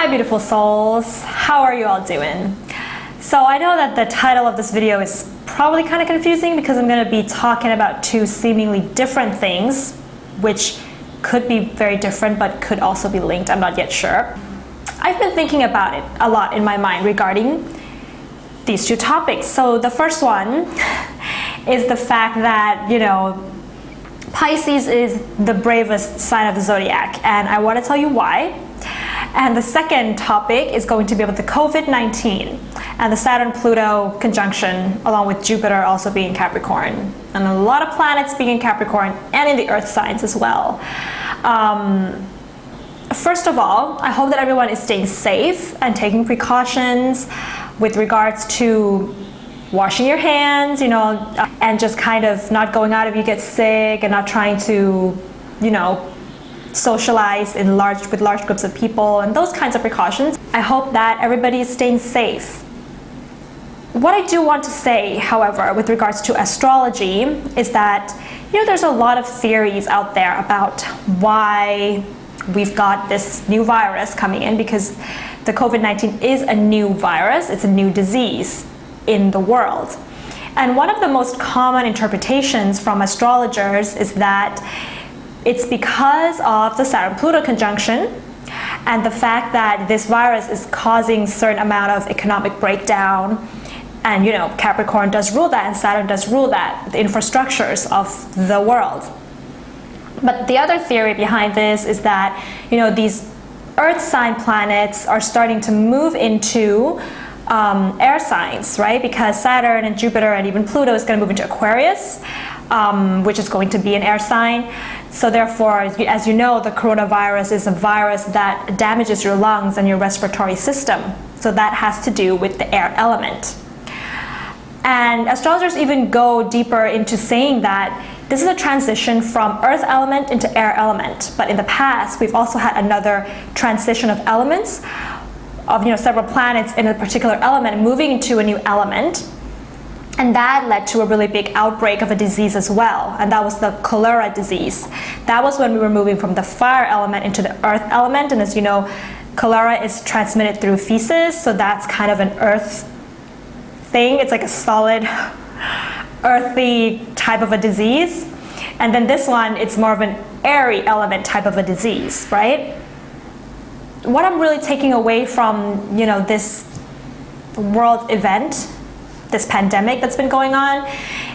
Hi beautiful souls, how are you all doing? So I know that the title of this video is probably kind of confusing because I'm going to be talking about two seemingly different things, which could be very different but could also be linked, I'm not yet sure. I've been thinking about it a lot in my mind regarding these two topics. So the first one is the fact that, Pisces is the bravest sign of the zodiac, and I want to tell you why. And the second topic is going to be about the COVID-19 and the Saturn-Pluto conjunction, along with Jupiter also being in Capricorn, and a lot of planets being in Capricorn and in the earth signs as well. First of all, I hope that everyone is staying safe and taking precautions with regards to washing your hands, and just kind of not going out if you get sick and not trying to, socialize with large groups of people and those kinds of precautions. I hope that everybody is staying safe. What I do want to say, however, with regards to astrology is that, there's a lot of theories out there about why we've got this new virus coming in, because the COVID-19 is a new virus, it's a new disease in the world. And one of the most common interpretations from astrologers is that it's because of the Saturn-Pluto conjunction and the fact that this virus is causing certain amount of economic breakdown, and Capricorn does rule that and Saturn does rule that, the infrastructures of the world. But the other theory behind this is that these earth sign planets are starting to move into air signs, right? Because Saturn and Jupiter and even Pluto is going to move into Aquarius, which is going to be an air sign. So therefore, as you know, the coronavirus is a virus that damages your lungs and your respiratory system. So that has to do with the air element. And astrologers even go deeper into saying that this is a transition from earth element into air element. But in the past, we've also had another transition of elements, of several planets in a particular element moving into a new element. And that led to a really big outbreak of a disease as well, and that was the cholera disease. That was when we were moving from the fire element into the earth element, and as you know, cholera is transmitted through feces, so that's kind of an earth thing. It's like a solid, earthy type of a disease. And then this one, it's more of an airy element type of a disease, right? What I'm really taking away from, this world event, this pandemic that's been going on,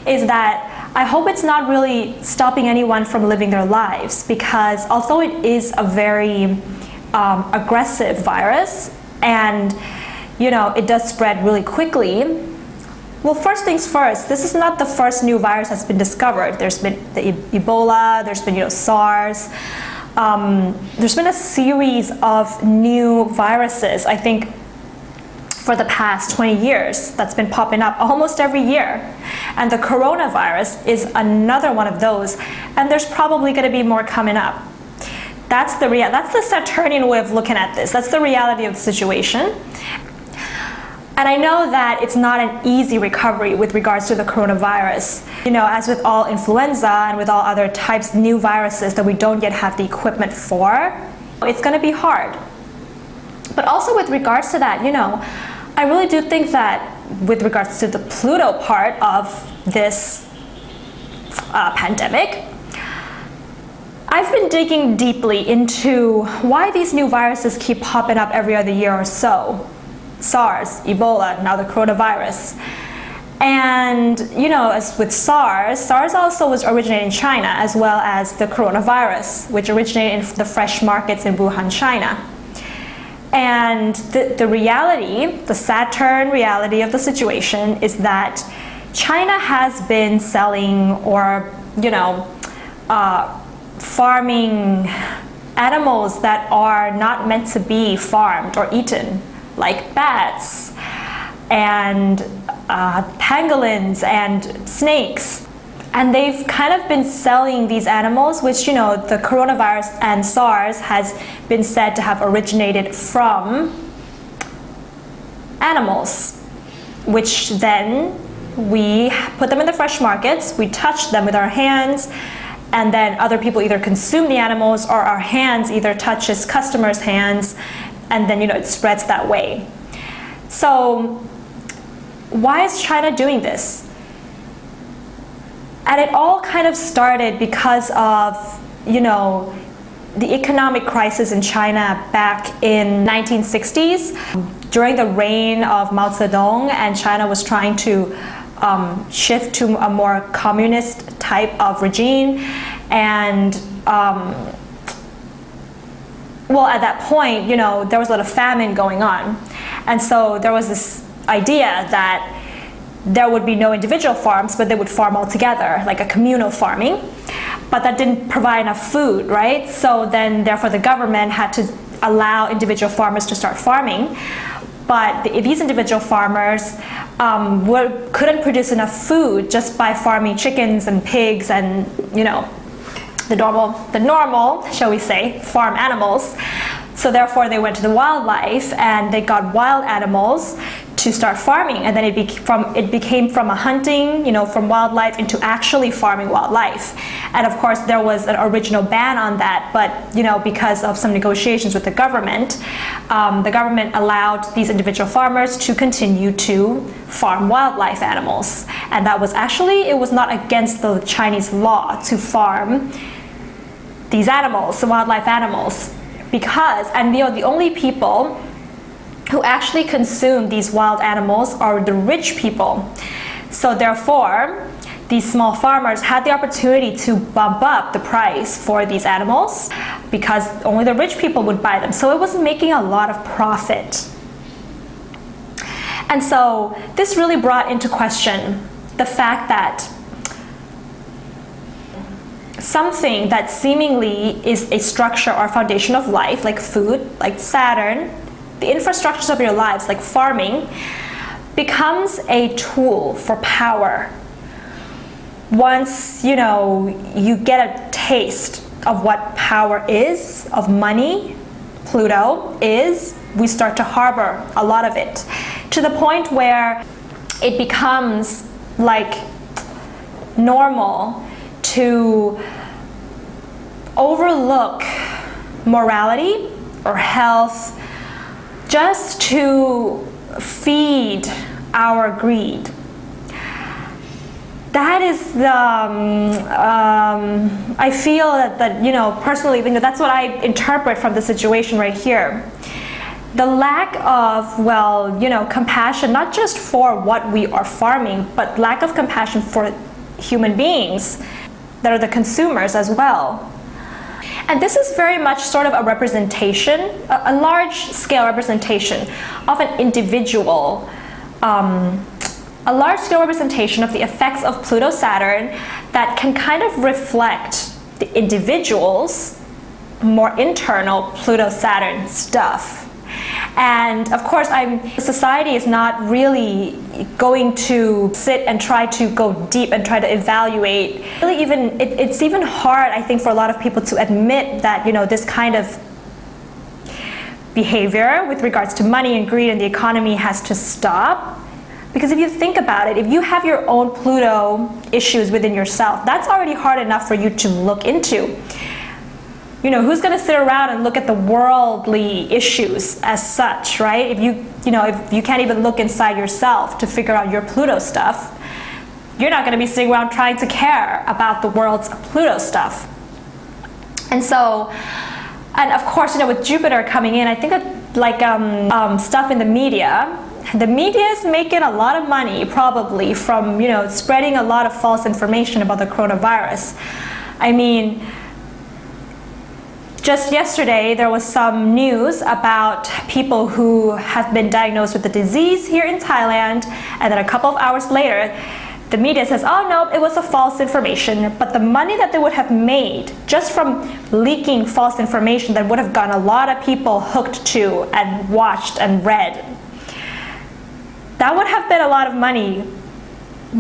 is that I hope it's not really stopping anyone from living their lives, because although it is a very aggressive virus and it does spread really quickly, well, first things first, this is not the first new virus that's been discovered. There's been the Ebola, there's been SARS, there's been a series of new viruses, I think, for the past 20 years that's been popping up almost every year. And the coronavirus is another one of those, and there's probably going to be more coming up. That's the Saturnian way of looking at this. That's the reality of the situation. And I know that it's not an easy recovery with regards to the coronavirus. As with all influenza and with all other types, new viruses that we don't yet have the equipment for, it's going to be hard. But also with regards to that, I really do think that with regards to the Pluto part of this pandemic, I've been digging deeply into why these new viruses keep popping up every other year or so. SARS, Ebola, now the coronavirus. And, as with SARS also was originated in China, as well as the coronavirus, which originated in the fresh markets in Wuhan, China. And the reality, the Saturn reality of the situation is that China has been selling or, farming animals that are not meant to be farmed or eaten, like bats and pangolins and snakes. And they've kind of been selling these animals, which, the coronavirus and SARS has been said to have originated from animals, which then we put them in the fresh markets, we touch them with our hands, and then other people either consume the animals or our hands either touches customers' hands and then it spreads that way. So why is China doing this? And it all kind of started because of the economic crisis in China back in 1960s during the reign of Mao Zedong, and China was trying to shift to a more communist type of regime. And well, at that point, there was a lot of famine going on, and so there was this idea that there would be no individual farms, but they would farm all together, like a communal farming. But that didn't provide enough food, right? So then, therefore, the government had to allow individual farmers to start farming. But these individual farmers couldn't produce enough food just by farming chickens and pigs and, the normal, shall we say, farm animals. So therefore, they went to the wildlife and they got wild animals to start farming, and then it became from a hunting, from wildlife into actually farming wildlife. And of course, there was an original ban on that, but because of some negotiations with the government allowed these individual farmers to continue to farm wildlife animals. And that was it was not against the Chinese law to farm these animals, the wildlife animals, because the only people who actually consume these wild animals are the rich people. So therefore, these small farmers had the opportunity to bump up the price for these animals because only the rich people would buy them. So it was making a lot of profit. And so this really brought into question the fact that something that seemingly is a structure or foundation of life, like food, like Saturn, the infrastructures of your lives, like farming, becomes a tool for power. Once you get a taste of what power is, of money, Pluto is, we start to harbor a lot of it, to the point where it becomes like normal to overlook morality or health just to feed our greed. That is the, I feel that personally, that's what I interpret from the situation right here. The lack of, compassion, not just for what we are farming, but lack of compassion for human beings that are the consumers as well. And this is very much sort of a representation, a large-scale representation of an individual, a large-scale representation of the effects of Pluto-Saturn that can kind of reflect the individual's more internal Pluto-Saturn stuff. And of course, society is not really going to sit and try to go deep and try to evaluate. Really, it's even hard, I think, for a lot of people to admit that this kind of behavior with regards to money and greed and the economy has to stop. Because if you think about it, if you have your own Pluto issues within yourself, that's already hard enough for you to look into. Who's going to sit around and look at the worldly issues as such, right? If you can't even look inside yourself to figure out your Pluto stuff, you're not going to be sitting around trying to care about the world's Pluto stuff. And so, and of course, with Jupiter coming in, I think that stuff in the media is making a lot of money probably from, spreading a lot of false information about the coronavirus. I mean, just yesterday, there was some news about people who have been diagnosed with the disease here in Thailand, and then a couple of hours later, the media says, oh no, it was a false information. But the money that they would have made just from leaking false information that would have gotten a lot of people hooked to and watched and read, that would have been a lot of money,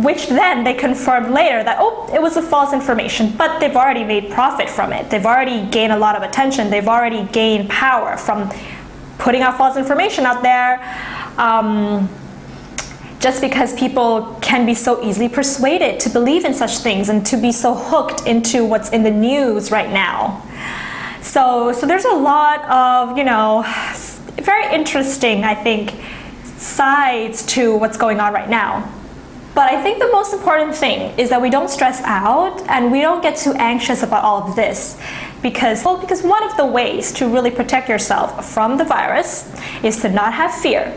which then they confirmed later that, oh, it was a false information, but they've already made profit from it. They've already gained a lot of attention. They've already gained power from putting out false information out there, just because people can be so easily persuaded to believe in such things and to be so hooked into what's in the news right now. So there's a lot of, very interesting, I think, sides to what's going on right now. But I think the most important thing is that we don't stress out and we don't get too anxious about all of this, because one of the ways to really protect yourself from the virus is to not have fear.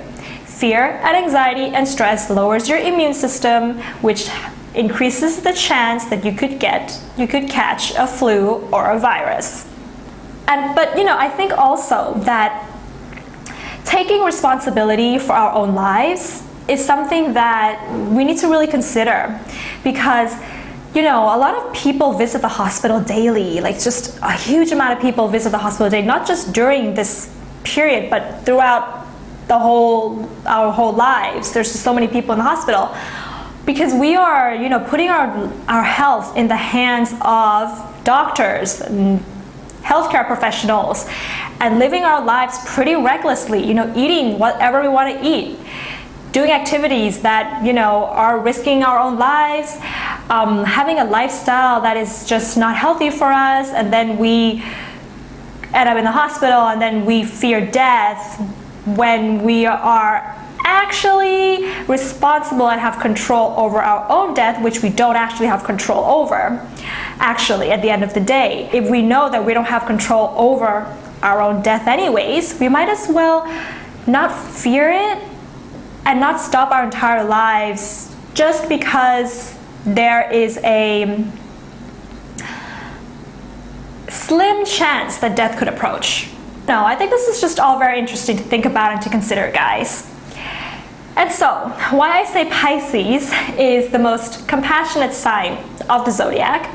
Fear and anxiety and stress lowers your immune system, which increases the chance that you could catch a flu or a virus. But I think also that taking responsibility for our own lives is something that we need to really consider, because a lot of people visit the hospital daily, like just a huge amount of people visit the hospital daily, not just during this period, but throughout our whole lives. There's just so many people in the hospital, because we are, putting our health in the hands of doctors and healthcare professionals, and living our lives pretty recklessly, eating whatever we want to eat, doing activities that are risking our own lives, having a lifestyle that is just not healthy for us, and then we end up in the hospital, and then we fear death when we are actually responsible and have control over our own death, which we don't actually have control over. Actually, at the end of the day, if we know that we don't have control over our own death anyways, we might as well not fear it and not stop our entire lives just because there is a slim chance that death could approach. No, I think this is just all very interesting to think about and to consider, guys. And so, why I say Pisces is the most compassionate sign of the zodiac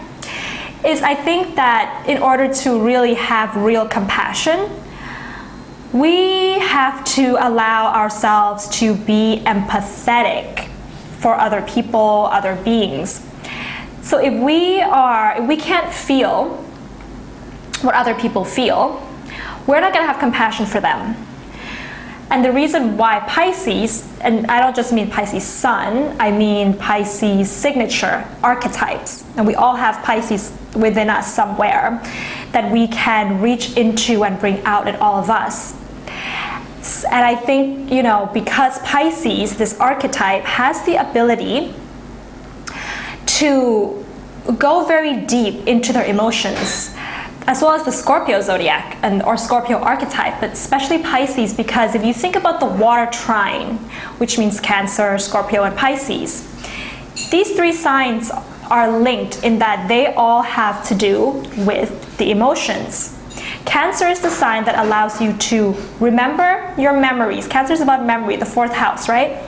is I think that in order to really have real compassion, we have to allow ourselves to be empathetic for other people, other beings. So if we can't feel what other people feel, we're not going to have compassion for them. And the reason why Pisces, and I don't just mean Pisces sun, I mean Pisces signature archetypes, and we all have Pisces within us somewhere that we can reach into and bring out in all of us. And I think, because Pisces, this archetype, has the ability to go very deep into their emotions, as well as the Scorpio zodiac or Scorpio archetype, but especially Pisces, because if you think about the water trine, which means Cancer, Scorpio, and Pisces, these three signs are linked in that they all have to do with the emotions. Cancer is the sign that allows you to remember your memories. Cancer is about memory, the fourth house, right?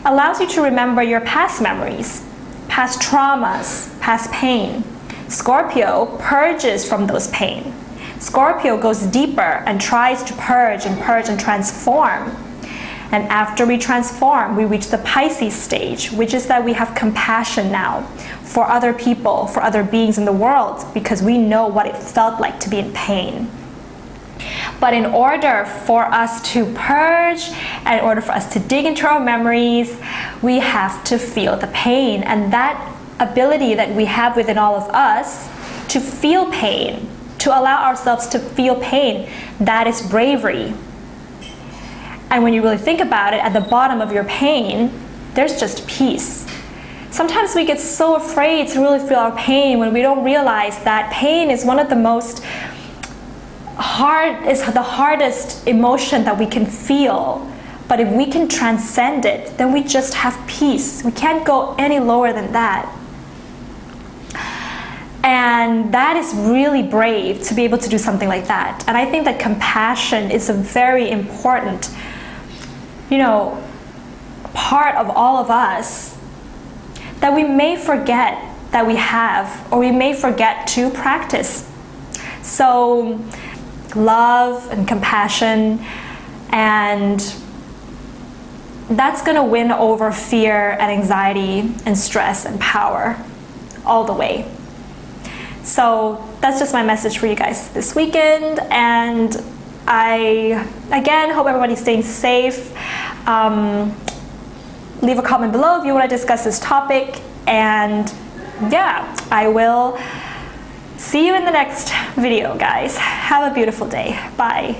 Allows you to remember your past memories, past traumas, past pain. Scorpio purges from those pain. Scorpio goes deeper and tries to purge and transform. And after we transform, we reach the Pisces stage, which is that we have compassion now for other people, for other beings in the world, because we know what it felt like to be in pain. But in order for us to purge, and in order for us to dig into our memories, we have to feel the pain. And that ability that we have within all of us to feel pain, to allow ourselves to feel pain, that is bravery. And when you really think about it, at the bottom of your pain, there's just peace. Sometimes we get so afraid to really feel our pain when we don't realize that pain is one of the the hardest emotion that we can feel. But if we can transcend it, then we just have peace. We can't go any lower than that. And that is really brave to be able to do something like that. And I think that compassion is a very important, part of all of us that we may forget that we have, or we may forget to practice. So love and compassion, and that's going to win over fear and anxiety and stress and power all the way. So that's just my message for you guys this weekend, and I again hope everybody's staying safe. Leave a comment below if you want to discuss this topic, and yeah, I will see you in the next video, guys. Have a beautiful day. Bye.